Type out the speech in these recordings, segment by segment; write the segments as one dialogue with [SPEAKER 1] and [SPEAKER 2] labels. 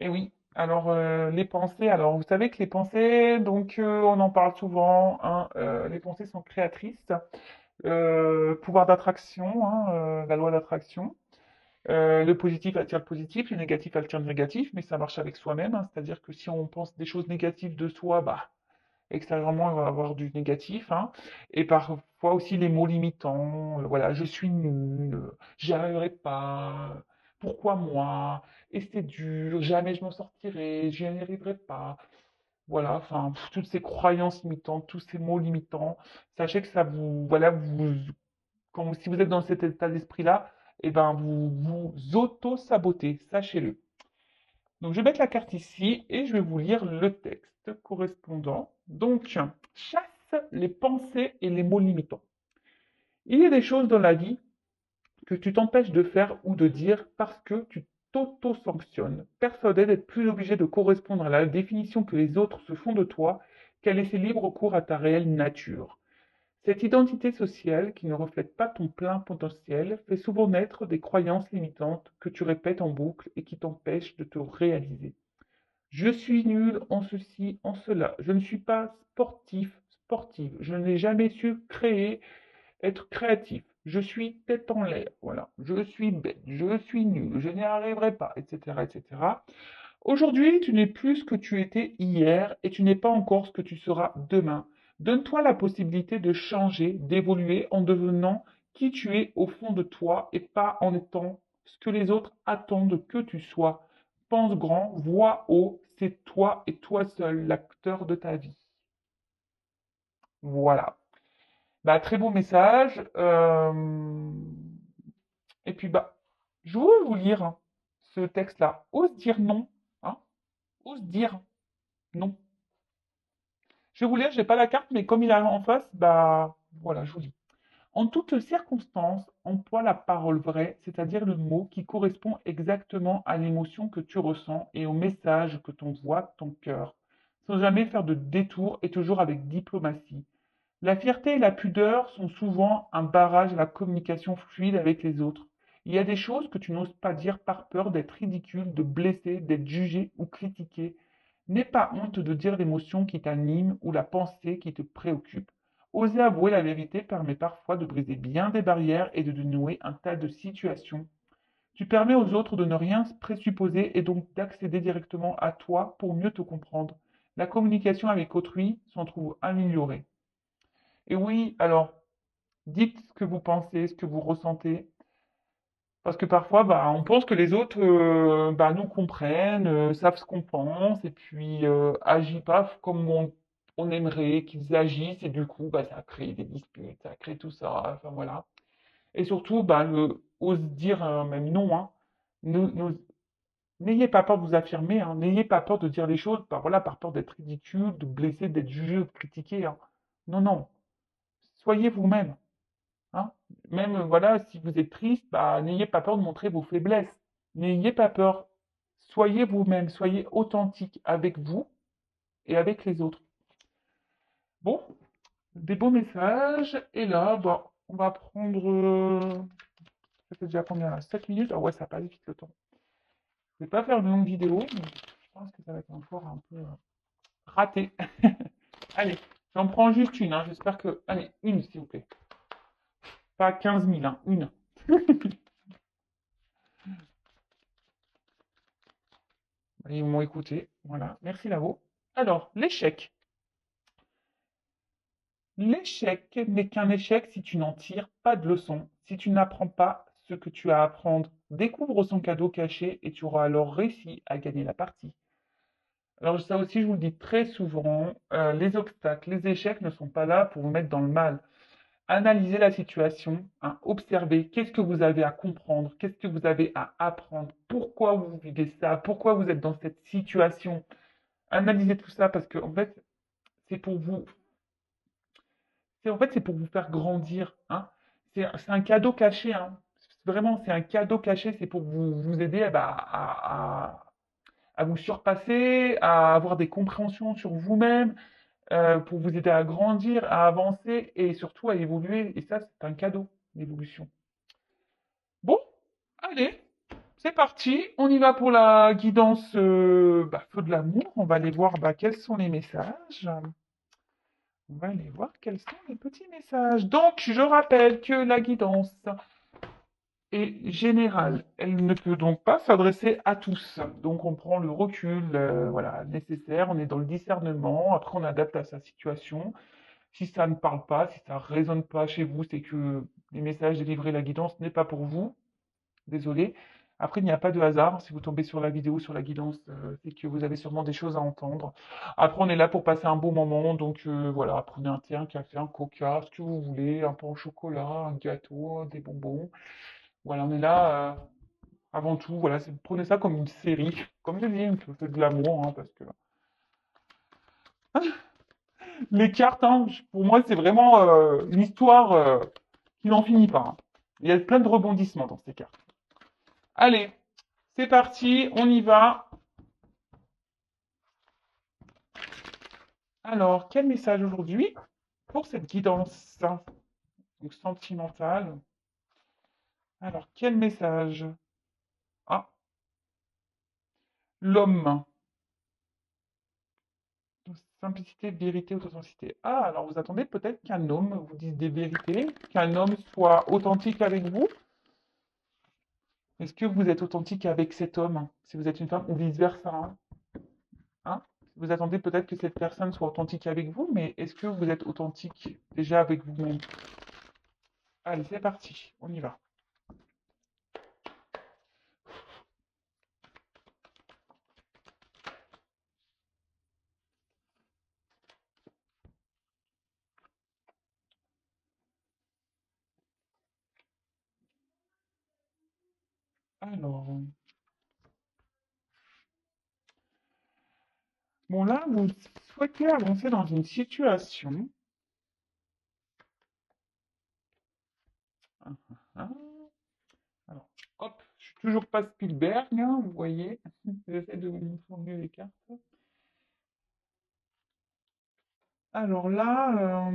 [SPEAKER 1] Et oui. Alors, les pensées, alors vous savez que les pensées, donc on en parle souvent, hein, les pensées sont créatrices. Pouvoir d'attraction, hein, la loi d'attraction. Le positif attire le positif, le négatif attire le négatif, mais ça marche avec soi-même, hein. C'est-à-dire que si on pense des choses négatives de soi, bah, extérieurement, on va avoir du négatif, hein. Et parfois aussi les mots limitants, voilà, je suis nul, j'y arriverai pas, pourquoi moi, et c'est dur, jamais je m'en sortirai, j'y arriverai pas. Voilà, enfin, toutes ces croyances limitantes, tous ces mots limitants, sachez que ça vous, voilà, si vous êtes dans cet état d'esprit-là, eh ben, vous auto-sabotez, sachez-le. Donc, je vais mettre la carte ici et je vais vous lire le texte correspondant. Donc, chasse les pensées et les mots limitants. Il y a des choses dans la vie que tu t'empêches de faire ou de dire parce que tu t'auto-sanctionnes, persuadé d'être plus obligé de correspondre à la définition que les autres se font de toi qu'à laisser libre cours à ta réelle nature. Cette identité sociale, qui ne reflète pas ton plein potentiel, fait souvent naître des croyances limitantes que tu répètes en boucle et qui t'empêchent de te réaliser. Je suis nul en ceci, en cela. Je ne suis pas sportif, sportive. Je n'ai jamais su créer, être créatif. Je suis tête en l'air. Voilà. Je suis bête. Je suis nul. Je n'y arriverai pas, etc., etc. Aujourd'hui, tu n'es plus ce que tu étais hier et tu n'es pas encore ce que tu seras demain. Donne-toi la possibilité de changer, d'évoluer en devenant qui tu es au fond de toi et pas en étant ce que les autres attendent que tu sois. Pense grand, vois haut, c'est toi et toi seul l'acteur de ta vie. Voilà. Bah, très beau message. Et puis, bah, je veux vous lire, hein, ce texte-là. Ose dire non. Hein. Ose dire non. Je vais vous lire, j'ai pas la carte, mais comme il a en face, bah voilà, je vous lis. En toutes circonstances, emploie la parole vraie, c'est-à-dire le mot qui correspond exactement à l'émotion que tu ressens et au message que t'envoie ton cœur, sans jamais faire de détour et toujours avec diplomatie. La fierté et la pudeur sont souvent un barrage à la communication fluide avec les autres. Il y a des choses que tu n'oses pas dire par peur d'être ridicule, de blesser, d'être jugé ou critiqué. N'aie pas honte de dire l'émotion qui t'anime ou la pensée qui te préoccupe. Oser avouer la vérité permet parfois de briser bien des barrières et de dénouer un tas de situations. Tu permets aux autres de ne rien présupposer et donc d'accéder directement à toi pour mieux te comprendre. La communication avec autrui s'en trouve améliorée. Et oui, alors, dites ce que vous pensez, ce que vous ressentez, parce que parfois, bah, on pense que les autres bah, nous comprennent, savent ce qu'on pense, et puis agissent pas comme on aimerait qu'ils agissent, et du coup, bah, ça crée des disputes, ça crée tout ça, enfin voilà. Et surtout, bah, ose dire même non, hein. N'ayez pas peur de vous affirmer, hein. N'ayez pas peur de dire les choses, bah, voilà, par peur d'être ridicule, de blesser, d'être jugé ou de critiquer, hein. Non, non, soyez vous-même. Hein. Même, voilà, si vous êtes triste, bah, n'ayez pas peur de montrer vos faiblesses. N'ayez pas peur. Soyez vous-même, soyez authentique avec vous et avec les autres. Bon, des beaux messages. Et là, bon, on va prendre. Ça fait déjà combien là? 7 minutes? Ah ouais, ça passe vite le temps. Je vais pas faire de longue vidéo, mais je pense que ça va être encore un peu raté. Allez, j'en prends juste une, hein. J'espère que. Allez, une, s'il vous plaît. Pas 15 000, hein, une. Ils m'ont écouté. Voilà. Merci, Lavo. Alors, l'échec. L'échec n'est qu'un échec si tu n'en tires pas de leçon, si tu n'apprends pas ce que tu as à apprendre. Découvre son cadeau caché et tu auras alors réussi à gagner la partie. Alors ça aussi, je vous le dis très souvent, les obstacles, les échecs ne sont pas là pour vous mettre dans le mal. Analysez la situation, hein, observez qu'est-ce que vous avez à comprendre, qu'est-ce que vous avez à apprendre, pourquoi vous vivez ça, pourquoi vous êtes dans cette situation. Analysez tout ça parce que en fait, c'est pour vous c'est pour vous faire grandir, hein. C'est un cadeau caché, hein. Vraiment, c'est un cadeau caché, c'est pour vous aider bah, à vous surpasser, à avoir des compréhensions sur vous-même, pour vous aider à grandir, à avancer et surtout à évoluer. Et ça, c'est un cadeau, l'évolution. Bon, allez, c'est parti, on y va pour la guidance feu de l'amour. On va aller voir quels sont les messages. On va aller voir quels sont les petits messages. Donc, je rappelle que la guidance est générale. Elle ne peut donc pas s'adresser à tous. Donc, on prend le recul voilà, nécessaire, on est dans le discernement. Après, on adapte à sa situation. Si ça ne parle pas, si ça ne résonne pas chez vous, c'est que les messages délivrés, la guidance n'est pas pour vous. Désolé. Après, il n'y a pas de hasard. Si vous tombez sur la vidéo, sur la guidance, c'est que vous avez sûrement des choses à entendre. Après, on est là pour passer un beau moment. Donc voilà, prenez un thé, un café, un coca, ce que vous voulez, un pain au chocolat, un gâteau, des bonbons. Voilà, on est là avant tout. Voilà, prenez ça comme une série. Comme je dis, un peu de l'amour, hein, parce que les cartes, hein, pour moi, c'est vraiment une histoire qui n'en finit pas, hein. Il y a plein de rebondissements dans ces cartes. Allez, c'est parti, on y va. Alors, quel message aujourd'hui pour cette guidance donc sentimentale? Alors, quel message? Ah, l'homme. Simplicité, vérité, authenticité. Ah, alors vous attendez peut-être qu'un homme vous dise des vérités, qu'un homme soit authentique avec vous. Est-ce que vous êtes authentique avec cet homme, si vous êtes une femme, ou vice-versa, hein? Hein. Vous attendez peut-être que cette personne soit authentique avec vous, mais est-ce que vous êtes authentique déjà avec vous-même? Allez, c'est parti, on y va. Alors, bon là, vous souhaitez avancer dans une situation. Ah, ah, ah. Alors, hop, je suis toujours pas Spielberg, hein, vous voyez. J'essaie de vous montrer les cartes. Alors là,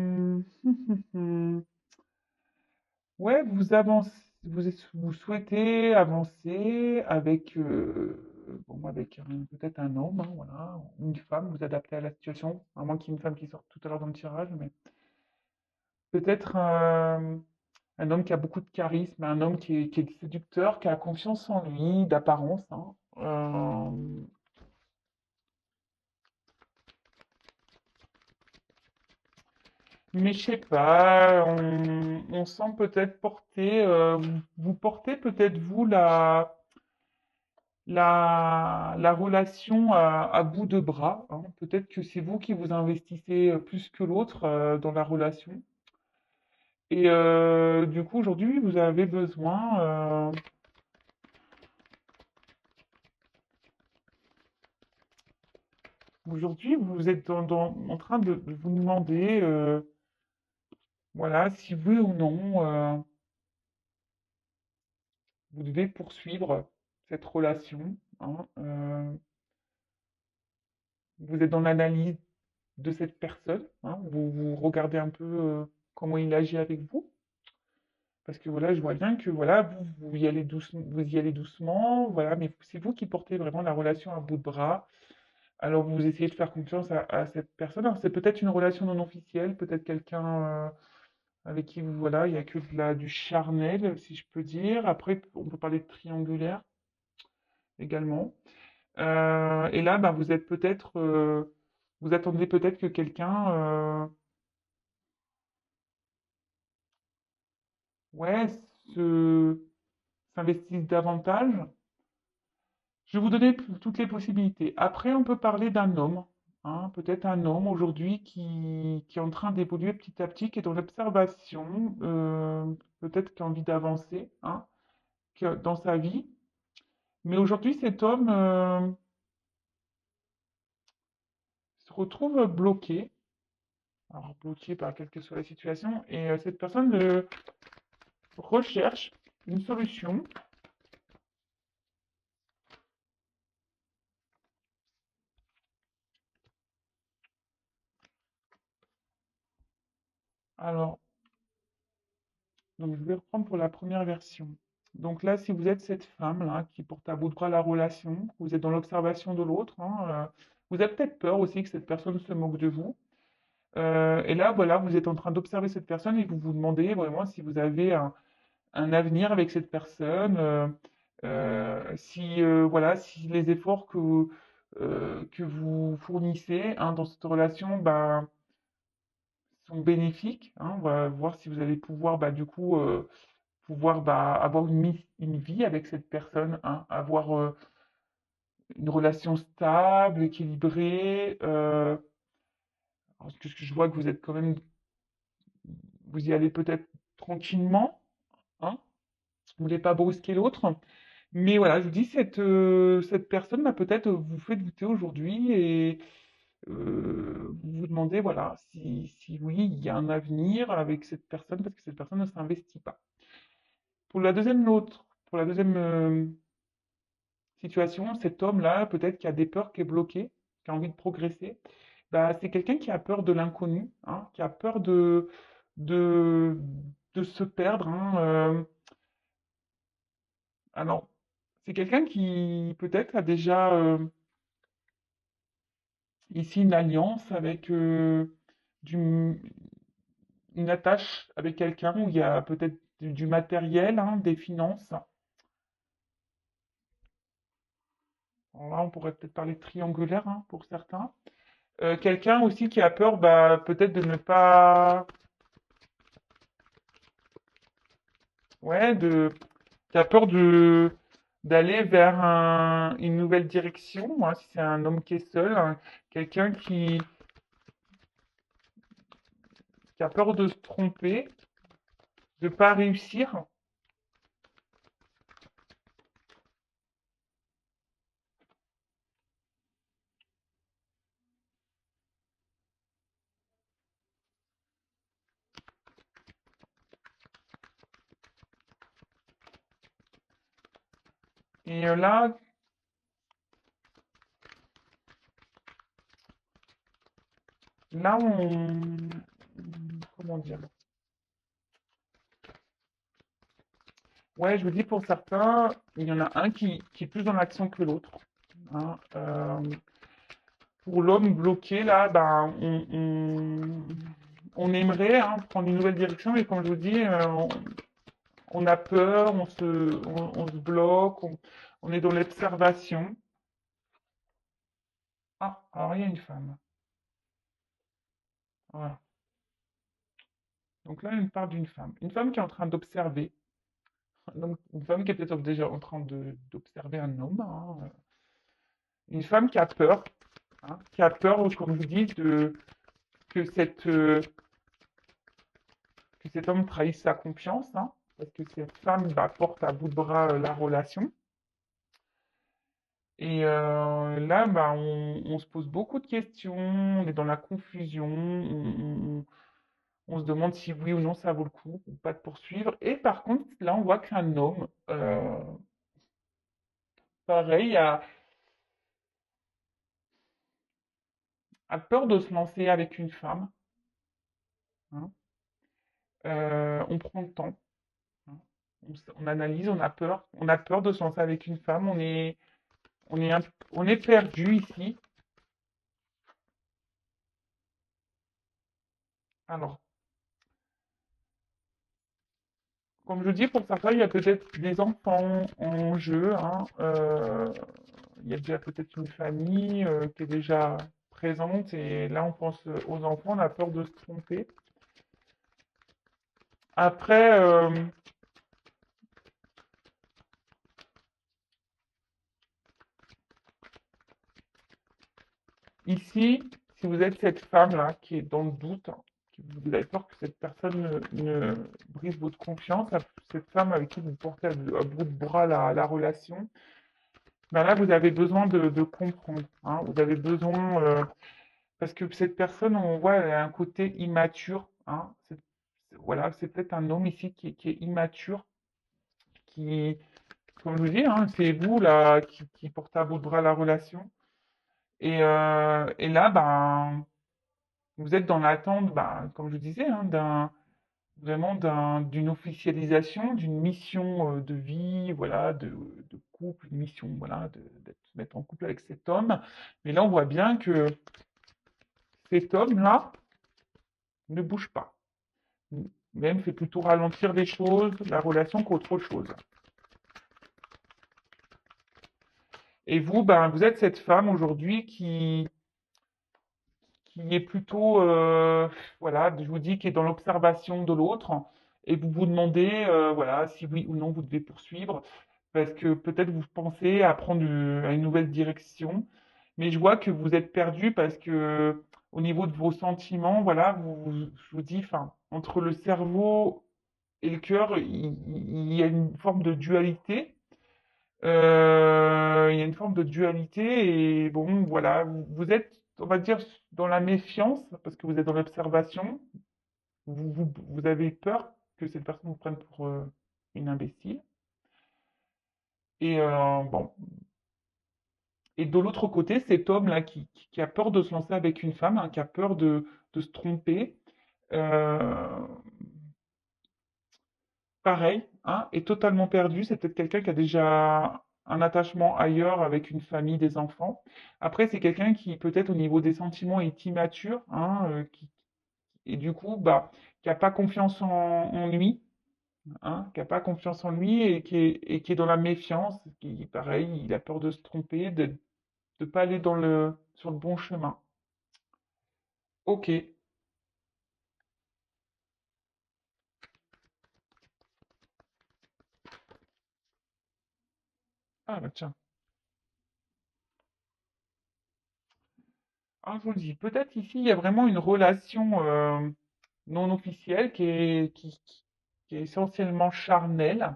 [SPEAKER 1] ouais, vous avancez, vous souhaitez avancer avec, bon, avec peut-être un homme, hein, voilà, une femme, vous adaptez à la situation, à moins qu'il y ait une femme qui sorte tout à l'heure dans le tirage, mais peut-être un homme qui a beaucoup de charisme, un homme qui est séducteur, qui a confiance en lui, d'apparence, hein. Mais je sais pas, on sent peut-être porter, vous portez peut-être vous la relation à bout de bras, hein. Peut-être que c'est vous qui vous investissez plus que l'autre dans la relation. Et du coup, aujourd'hui, vous avez besoin, aujourd'hui, vous êtes en train de vous demander, voilà, si oui ou non, vous devez poursuivre cette relation, hein. Vous êtes dans l'analyse de cette personne, hein. Vous regardez un peu comment il agit avec vous. Parce que voilà, je vois bien que voilà, vous y allez doucement, vous y allez doucement, voilà, mais c'est vous qui portez vraiment la relation à bout de bras. Alors vous essayez de faire confiance à cette personne. Alors, c'est peut-être une relation non officielle, peut-être quelqu'un avec qui vous, voilà, il n'y a que du charnel, si je peux dire. Après, on peut parler de triangulaire également. Et là, bah, vous êtes peut-être, vous attendez peut-être que quelqu'un, ouais, se, s'investisse davantage. Je vais vous donner toutes les possibilités. Après, on peut parler d'un homme, hein, peut-être un homme aujourd'hui qui est en train d'évoluer petit à petit, qui est dans l'observation, peut-être qui a envie d'avancer, hein, dans sa vie. Mais aujourd'hui, cet homme se retrouve bloqué, alors bloqué par quelle que soit la situation, et cette personne recherche une solution. Alors, donc je vais reprendre pour la première version. Donc là, si vous êtes cette femme-là qui porte à bout de bras la relation, vous êtes dans l'observation de l'autre, hein, vous avez peut-être peur aussi que cette personne se moque de vous. Et là, voilà, vous êtes en train d'observer cette personne et vous vous demandez vraiment si vous avez un avenir avec cette personne, si, voilà, si les efforts que vous fournissez, hein, dans cette relation, ben, sont bénéfiques, hein. On va voir si vous allez pouvoir, bah, du coup, pouvoir, bah, avoir une vie avec cette personne, hein, avoir, une relation stable, équilibrée. Parce que je vois que vous êtes quand même, vous y allez peut-être tranquillement, hein. Vous voulez pas brusquer l'autre. Mais voilà, je vous dis, cette personne, bah, peut-être vous fait douter aujourd'hui et vous vous demandez, voilà, si oui, il y a un avenir avec cette personne parce que cette personne ne s'investit pas. Pour la deuxième situation, cet homme-là, peut-être qui a des peurs, qui est bloqué, qui a envie de progresser, bah, c'est quelqu'un qui a peur de l'inconnu, hein, qui a peur de, de se perdre, hein. Alors, c'est quelqu'un qui peut-être a déjà ici une alliance avec du- une attache avec quelqu'un où il y a peut-être du matériel, hein, des finances. Alors là, on pourrait peut-être parler de triangulaire, hein, pour certains. Quelqu'un aussi qui a peur, bah, peut-être de ne pas, ouais, qui a peur d'aller vers une nouvelle direction, hein, si c'est un homme qui est seul, hein, quelqu'un qui a peur de se tromper, de pas réussir. Et là, comment dire? Ouais, je vous dis pour certains, il y en a un qui est plus dans l'action que l'autre, hein. Pour l'homme bloqué, là, ben, on aimerait, hein, prendre une nouvelle direction, mais comme je vous dis, on a peur, on se bloque, on est dans l'observation. Ah, alors il y a une femme. Voilà. Donc là, on parle d'une femme. Une femme qui est en train d'observer. Donc, une femme qui est peut-être déjà en train d'observer un homme, hein. Une femme qui a peur, hein, qui a peur, comme je vous dis, que, cette, euh, que cet homme trahisse sa confiance, hein, parce que cette femme bah, porte à bout de bras la relation. Et là, bah, on se pose beaucoup de questions, on est dans la confusion, on se demande si oui ou non ça vaut le coup ou pas de poursuivre. Et par contre, là, on voit qu'un homme, pareil, a peur de se lancer avec une femme, hein. On prend le temps, hein. On analyse, on a peur de se lancer avec une femme, on est, on est perdu ici. Alors, comme je dis, pour certains, il y a peut-être des enfants en jeu, hein. Il y a déjà peut-être une famille qui est déjà présente et là, on pense aux enfants, on a peur de se tromper. Après, ici, si vous êtes cette femme-là qui est dans le doute, hein, vous avez peur que cette personne ne brise votre confiance, cette femme avec qui vous portez à bout de bras la relation, ben là, vous avez besoin de comprendre, hein. Vous avez besoin, parce que cette personne, on voit, elle a un côté immature, hein. Voilà, c'est peut-être un homme ici qui est immature, qui, comme je vous dis, hein, c'est vous là qui portez à bout de bras la relation. Et là, ben, vous êtes dans l'attente, ben, comme je disais, hein, vraiment d'une officialisation, d'une mission de vie, voilà, de couple, une mission, voilà, d'être en couple avec cet homme. Mais là, on voit bien que cet homme-là ne bouge pas. Même fait plutôt ralentir les choses, la relation qu'autre chose. Et vous, ben, vous êtes cette femme aujourd'hui qui est plutôt, voilà, je vous dis, qui est dans l'observation de l'autre, et vous vous demandez, voilà, si oui ou non vous devez poursuivre, parce que peut-être vous pensez à prendre à une nouvelle direction, mais je vois que vous êtes perdu parce que au niveau de vos sentiments, voilà, je vous dis, enfin, entre le cerveau et le cœur, il y a une forme de dualité. Il y a une forme de dualité et bon, voilà, vous êtes, on va dire, dans la méfiance parce que vous êtes dans l'observation. Vous avez peur que cette personne vous prenne pour une imbécile. Et bon, et de l'autre côté, cet homme-là qui a peur de se lancer avec une femme, hein, qui a peur de se tromper, euh, pareil, hein, est totalement perdu. C'est peut-être quelqu'un qui a déjà un attachement ailleurs avec une famille, des enfants. Après, c'est quelqu'un qui, peut-être au niveau des sentiments, est immature, hein, et du coup, bah, qui n'a pas confiance en lui, hein, qui n'a pas confiance en lui et qui est dans la méfiance, qui, pareil, il a peur de se tromper, de ne pas aller sur le bon chemin. Ok. Ah, bah tiens. Ah, je vous le dis, peut-être ici, il y a vraiment une relation non officielle qui est essentiellement charnelle.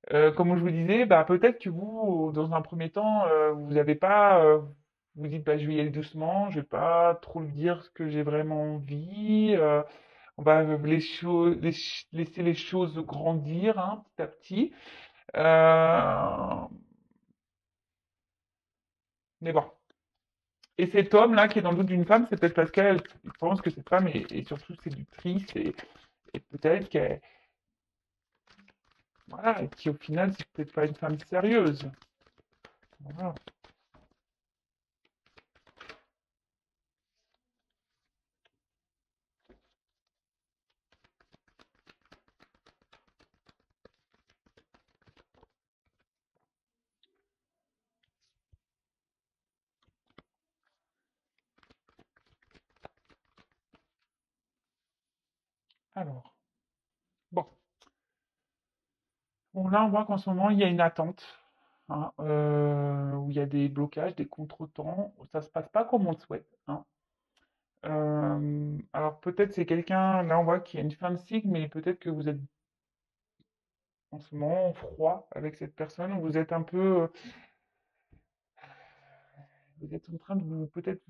[SPEAKER 1] Comme je vous disais, bah, peut-être que vous, dans un premier temps, vous n'avez pas, vous dites, bah, je vais y aller doucement, je vais pas trop lui dire ce que j'ai vraiment envie. On va laisser les choses grandir hein, petit à petit. Euh, mais bon. Et cet homme-là qui est dans le doute d'une femme, c'est peut-être parce qu'elle pense que cette femme est surtout séductrice et peut-être qu'elle, voilà, et qui au final, c'est peut-être pas une femme sérieuse. Voilà. Alors, bon. Bon, là, on voit qu'en ce moment, il y a une attente, hein, où il y a des blocages, des contretemps. Ça se passe pas comme on le souhaite, hein. Alors peut-être c'est quelqu'un, là on voit qu'il y a une fin de cycle, mais peut-être que vous êtes en ce moment en froid avec cette personne, ou vous êtes un peu, vous êtes en train de vous, peut-être,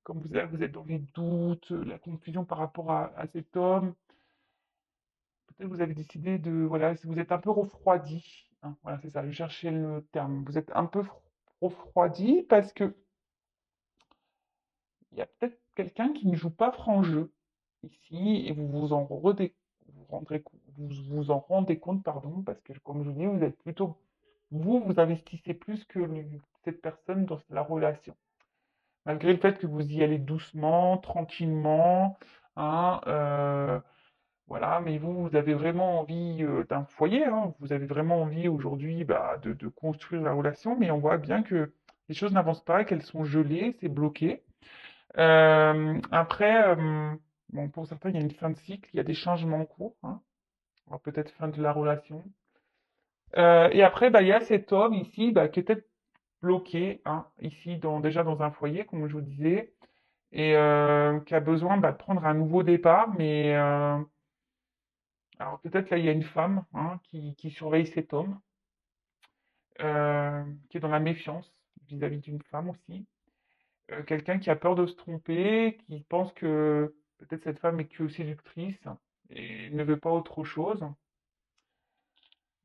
[SPEAKER 1] comme vous êtes dans les doutes, la confusion par rapport à cet homme, peut-être vous avez décidé de, voilà, si vous êtes un peu refroidi, hein, voilà, c'est ça, je cherchais le terme, vous êtes un peu refroidi parce que il y a peut-être quelqu'un qui ne joue pas franc jeu ici et vous en rendez compte, pardon, parce que comme je vous dis, vous êtes plutôt, vous investissez plus que cette personne dans la relation. Malgré le fait que vous y allez doucement, tranquillement, hein, voilà, mais vous avez vraiment envie d'un foyer, hein, vous avez vraiment envie aujourd'hui bah, de construire la relation, mais on voit bien que les choses n'avancent pas, qu'elles sont gelées, c'est bloqué. Après, bon, pour certains, il y a une fin de cycle, il y a des changements en cours, hein. Alors peut-être fin de la relation. Et après, bah, il y a cet homme ici bah, qui est peut-être bloqué, hein, ici, déjà dans un foyer, comme je vous disais, et qui a besoin bah, de prendre un nouveau départ, mais alors peut-être là, il y a une femme hein, qui surveille cet homme, qui est dans la méfiance vis-à-vis d'une femme aussi. Quelqu'un qui a peur de se tromper, qui pense que peut-être cette femme est que séductrice et ne veut pas autre chose.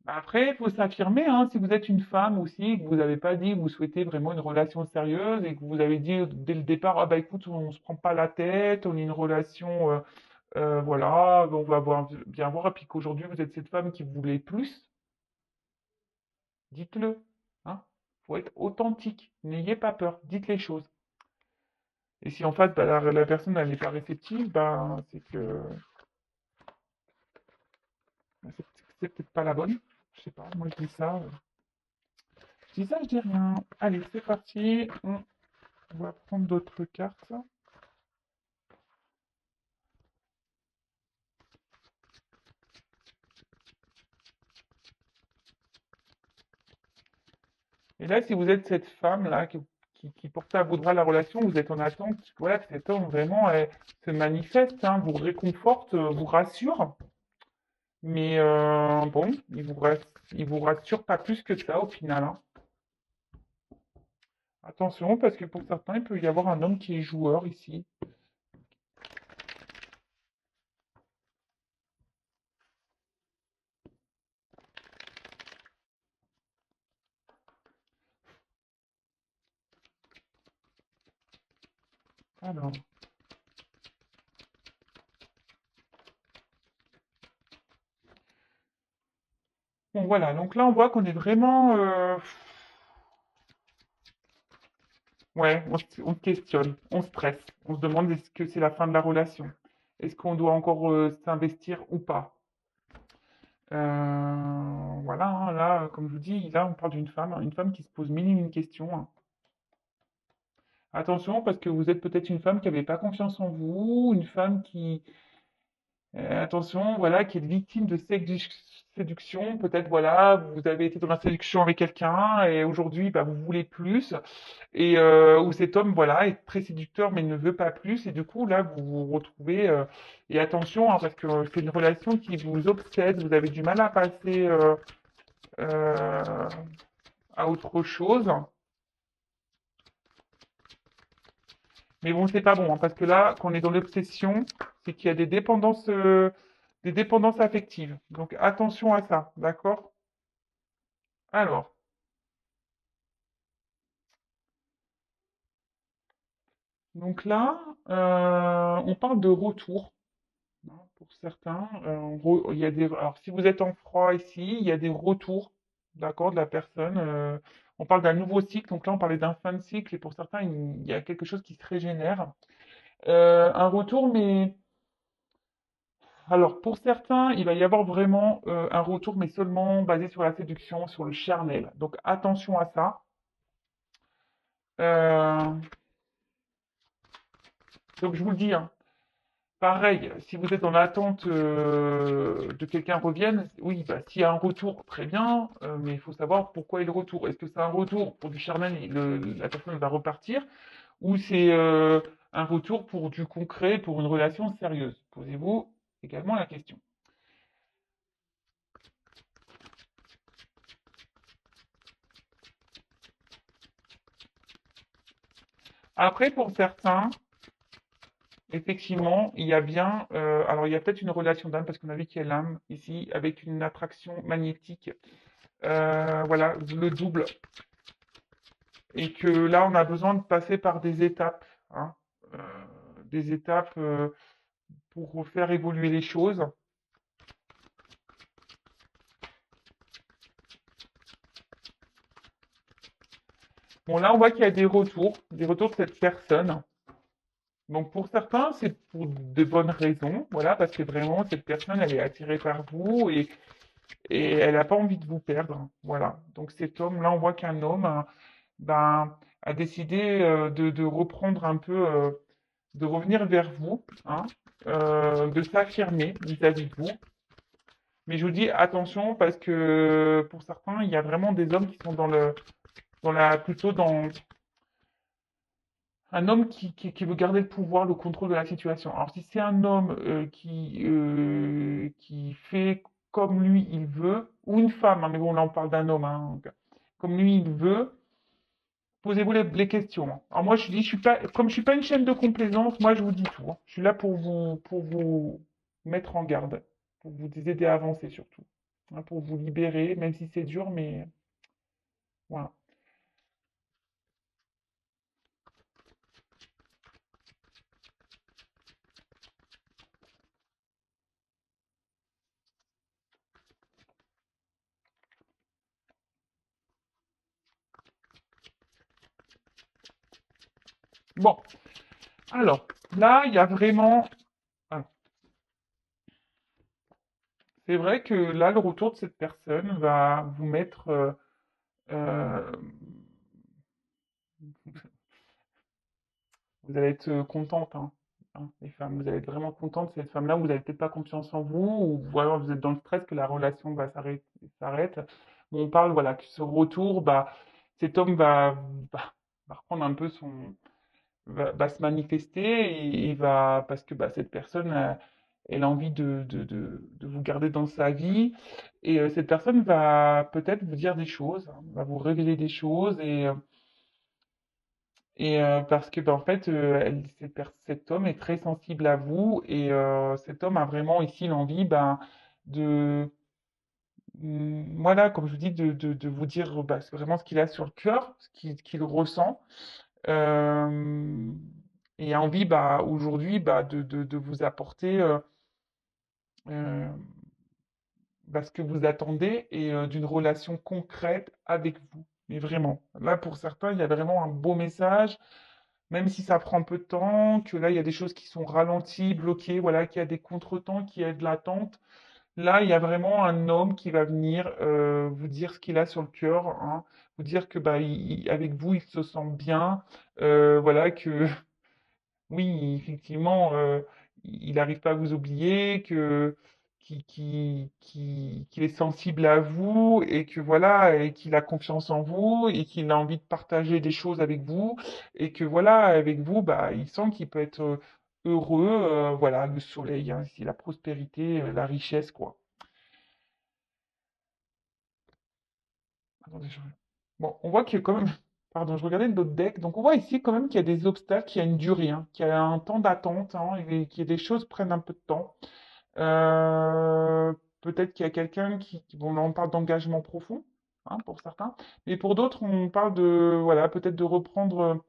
[SPEAKER 1] Après, il faut s'affirmer, hein, si vous êtes une femme aussi, que vous n'avez pas dit que vous souhaitez vraiment une relation sérieuse et que vous avez dit dès le départ, ah bah écoute, on se prend pas la tête, on est une relation, voilà, on va bien voir, et puis qu'aujourd'hui vous êtes cette femme qui voulait plus, dites-le, hein. Faut être authentique, n'ayez pas peur, dites les choses. Et si en fait bah, la personne elle n'est pas réceptive, ben c'est peut-être pas la bonne. Je sais pas, moi je dis ça. Je dis ça, je dis rien. Allez, c'est parti. On va prendre d'autres cartes. Et là, si vous êtes cette femme-là qui porte à bout de bras la relation, vous êtes en attente, voilà, que cet homme vraiment se manifeste, hein, vous réconforte, vous rassure. Mais bon, il vous rassure pas plus que ça au final, hein. Attention, parce que pour certains, il peut y avoir un homme qui est joueur ici. Alors, bon voilà, donc là on voit qu'on est vraiment, ouais, on se questionne, on stresse, on se demande est-ce que c'est la fin de la relation? Est-ce qu'on doit encore s'investir ou pas? Voilà, hein, là, comme je vous dis, là on parle d'une femme, hein, une femme qui se pose mille et une questions, hein. Attention, parce que vous êtes peut-être une femme qui n'avait pas confiance en vous, une femme qui, attention, voilà, qui est victime de séduction. Peut-être, voilà, vous avez été dans la séduction avec quelqu'un et aujourd'hui, bah, vous voulez plus. Et où cet homme, voilà, est très séducteur mais ne veut pas plus. Et du coup, là, vous vous retrouvez. Et attention, hein, parce que c'est une relation qui vous obsède. Vous avez du mal à passer euh, à autre chose. Mais bon, c'est pas bon, hein, parce que là, quand on est dans l'obsession, c'est qu'il y a des dépendances affectives. Donc attention à ça, d'accord? Alors, donc là, on parle de retour, hein, pour certains. Il y a alors, si vous êtes en froid ici, il y a des retours, d'accord, de la personne. On parle d'un nouveau cycle, donc là, on parlait d'un fin de cycle, et pour certains, il y a quelque chose qui se régénère. Un retour, mais alors, pour certains, il va y avoir vraiment un retour, mais seulement basé sur la séduction, sur le charnel. Donc, attention à ça. Euh, donc, je vous le dis, hein, pareil, si vous êtes en attente de quelqu'un revienne, oui, bah, s'il y a un retour, très bien, mais il faut savoir pourquoi il y a le retour. Est-ce que c'est un retour pour du charnel et la personne va repartir, ou c'est un retour pour du concret, pour une relation sérieuse? Posez-vous également la question. Après, pour certains, effectivement, il y a bien, alors il y a peut-être une relation d'âme parce qu'on a vu qu'il y a l'âme ici avec une attraction magnétique, voilà, le double, et que là on a besoin de passer par des étapes, hein, euh, des étapes pour faire évoluer les choses. Bon là on voit qu'il y a des retours de cette personne. Donc pour certains c'est pour de bonnes raisons, voilà, parce que vraiment cette personne elle est attirée par vous et elle n'a pas envie de vous perdre. Voilà. Donc cet homme, là, on voit qu'un homme ben, a décidé de reprendre un peu, de revenir vers vous, hein, de s'affirmer vis-à-vis de vous. Mais je vous dis attention parce que pour certains, il y a vraiment des hommes qui sont plutôt dans un homme qui veut garder le pouvoir, le contrôle de la situation. Alors si c'est un homme qui fait comme lui il veut, ou une femme, hein, mais bon là on parle d'un homme, hein, donc, comme lui il veut, posez-vous les questions, hein. Alors moi je dis, je suis pas, comme je suis pas une chaîne de complaisance, moi je vous dis tout, hein. Je suis là pour vous mettre en garde, pour vous aider à avancer surtout. hein, pour vous libérer, même si c'est dur, mais voilà. Bon, alors, là, il y a vraiment... ah, c'est vrai que là, le retour de cette personne va vous mettre... euh, vous allez être contente, hein, les femmes. Vous allez être vraiment contente de cette femme-là. Vous n'avez peut-être pas confiance en vous, ou alors vous êtes dans le stress que la relation va s'arrête. Bon, on parle, voilà, que ce retour, bah, cet homme va reprendre un peu va se manifester et il va, parce que bah, cette personne, elle a envie de vous garder dans sa vie. Et cette personne va peut-être vous dire des choses, hein, va vous révéler des choses parce que bah, en fait, cet homme est très sensible à vous et cet homme a vraiment ici l'envie ben, de, voilà, comme je vous dis, de vous dire bah, vraiment ce qu'il a sur le cœur, qu'il ressent. Euh, et a envie bah, aujourd'hui bah, de vous apporter euh, bah, ce que vous attendez et d'une relation concrète avec vous. Mais vraiment, là pour certains, il y a vraiment un beau message, même si ça prend un peu de temps, que là il y a des choses qui sont ralenties, bloquées, voilà, qu'il y a des contretemps, qu'il y a de l'attente. Là, il y a vraiment un homme qui va venir vous dire ce qu'il a sur le cœur, hein, vous dire que bah, avec vous, il se sent bien, voilà, que oui, effectivement, il n'arrive pas à vous oublier, qu'il est sensible à vous et que voilà, et qu'il a confiance en vous et qu'il a envie de partager des choses avec vous et que voilà, avec vous, bah, il sent qu'il peut être heureux, voilà, le soleil, hein, ici, la prospérité, la richesse, quoi. Attendez, bon, on voit qu'il y a quand même, pardon, je regardais d'autres decks, donc on voit ici quand même qu'il y a des obstacles, qu'il y a une durée, hein, qu'il y a un temps d'attente, hein, et que des choses prennent un peu de temps. Euh, Peut-être qu'il y a quelqu'un bon, là on parle d'engagement profond, hein, pour certains, mais pour d'autres on parle de, voilà, peut-être de reprendre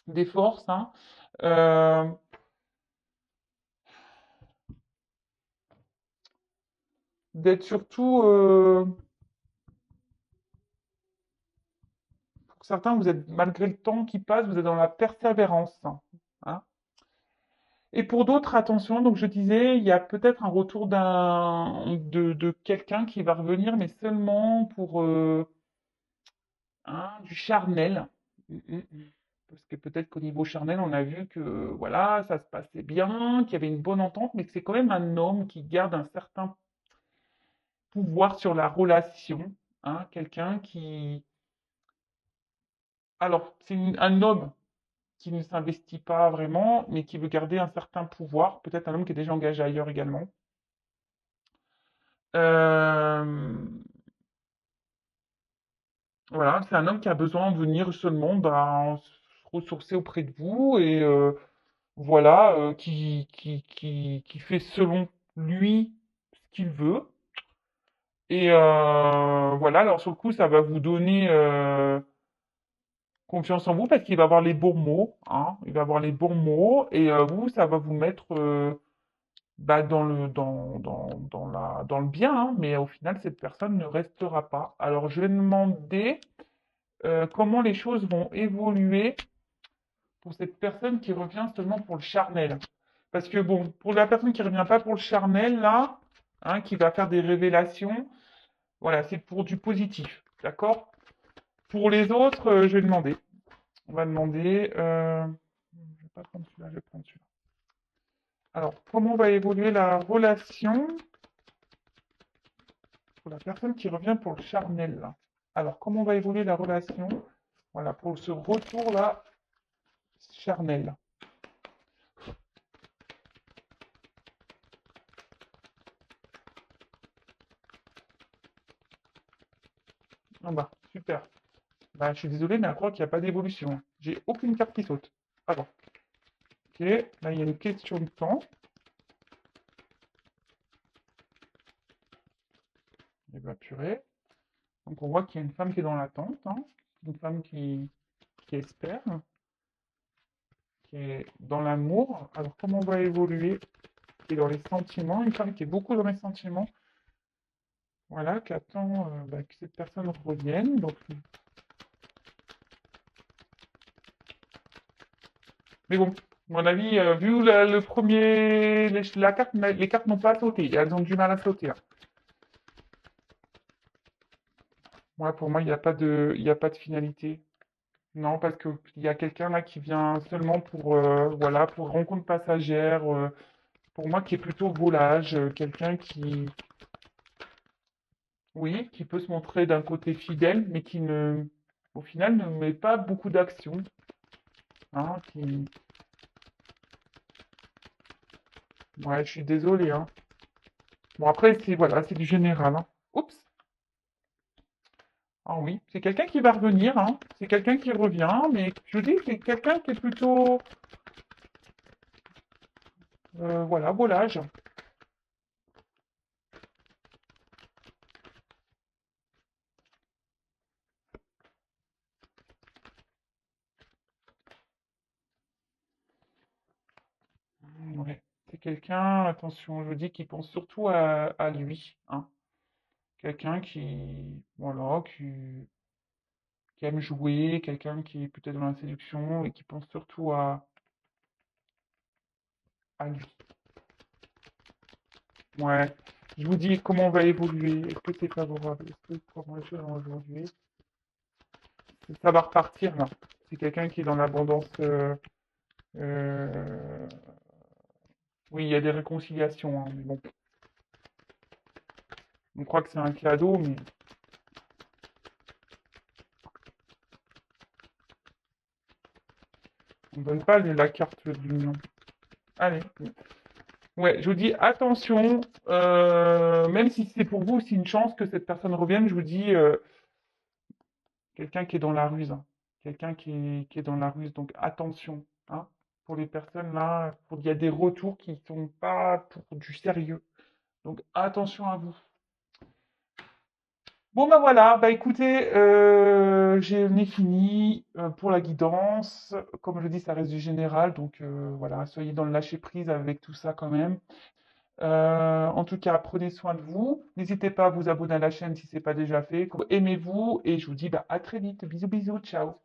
[SPEAKER 1] des forces, hein, euh, d'être surtout, pour certains vous êtes, malgré le temps qui passe, vous êtes dans la persévérance, hein. Et pour d'autres, attention, donc je disais, il y a peut-être un retour de quelqu'un qui va revenir, mais seulement pour hein, du charnel. Parce que peut-être qu'au niveau charnel, on a vu que voilà, ça se passait bien, qu'il y avait une bonne entente, mais que c'est quand même un homme qui garde un certain pouvoir sur la relation, hein, quelqu'un qui... Alors, c'est un homme qui ne s'investit pas vraiment, mais qui veut garder un certain pouvoir, peut-être un homme qui est déjà engagé ailleurs également. Euh, voilà, c'est un homme qui a besoin de venir seulement ben, se ressourcer auprès de vous et voilà, qui fait selon lui ce qu'il veut. Et voilà, alors sur le coup, ça va vous donner confiance en vous parce qu'il va avoir les bons mots, hein, il va avoir les bons mots et vous, ça va vous mettre bah, dans le bien, hein, mais au final, cette personne ne restera pas. Alors, je vais demander comment les choses vont évoluer pour cette personne qui revient seulement pour le charnel. Parce que bon, pour la personne qui ne revient pas pour le charnel, là, hein, qui va faire des révélations, voilà, c'est pour du positif. D'accord? Pour les autres, je vais demander. On va demander. Je vais pas prendre celui-là, je vais prendre celui-là. Alors, comment va évoluer la relation pour la personne qui revient pour le charnel, là? Alors, comment va évoluer la relation, voilà, pour ce retour-là, charnel? Ah bah, super. Bah, je suis désolé, mais à croire qu'il n'y a pas d'évolution. J'ai aucune carte qui saute. Ah bon. Ok, là, il y a une question de temps. Et bah purée. Donc on voit qu'il y a une femme qui est dans l'attente, hein. Une femme qui espère, qui est dans l'amour. Alors comment on va évoluer? Qui est dans les sentiments, une femme qui est beaucoup dans les sentiments. Voilà, qui attend bah, que cette personne revienne. Donc, mais bon, à mon avis, vu le premier, la carte, les cartes n'ont pas sauté. Elles ont du mal à sauter, hein. Ouais, pour moi, il n'y a pas de finalité. Non, parce que il y a quelqu'un là qui vient seulement pour, voilà, pour rencontre passagère. Pour moi, qui est plutôt volage, quelqu'un qui, oui, qui peut se montrer d'un côté fidèle, mais qui ne, au final, ne met pas beaucoup d'action, hein, qui, ouais, je suis désolé, hein. Bon, après, c'est, voilà, c'est du général, hein. Oups. Ah oui, c'est quelqu'un qui va revenir, hein. C'est quelqu'un qui revient, mais je vous dis, c'est quelqu'un qui est plutôt, voilà, volage. Ouais. C'est quelqu'un, attention, je vous dis, qui pense surtout à lui, hein. Quelqu'un qui, voilà, qui aime jouer, quelqu'un qui est peut-être dans la séduction et qui pense surtout à lui. Ouais. Je vous dis comment on va évoluer. Est-ce que c'est favorable? Est-ce que comment les choses vont évoluer? Ça va repartir là. C'est quelqu'un qui est dans l'abondance. Euh, Oui, il y a des réconciliations, hein, mais bon, on croit que c'est un cadeau, mais on ne donne pas la carte de l'union. Allez. Ouais, je vous dis attention, même si c'est pour vous, c'est une chance que cette personne revienne, je vous dis quelqu'un qui est dans la ruse, hein. Quelqu'un qui est dans la ruse, donc attention, hein, pour les personnes là, il y a des retours qui sont pas pour du sérieux, donc attention à vous. Bon bah voilà, bah écoutez, j'en ai fini pour la guidance. Comme je dis, ça reste du général, donc voilà, soyez dans le lâcher prise avec tout ça quand même. En tout cas, prenez soin de vous. N'hésitez pas à vous abonner à la chaîne si ce n'est pas déjà fait. Aimez-vous et je vous dis bah, à très vite. Bisous bisous, ciao.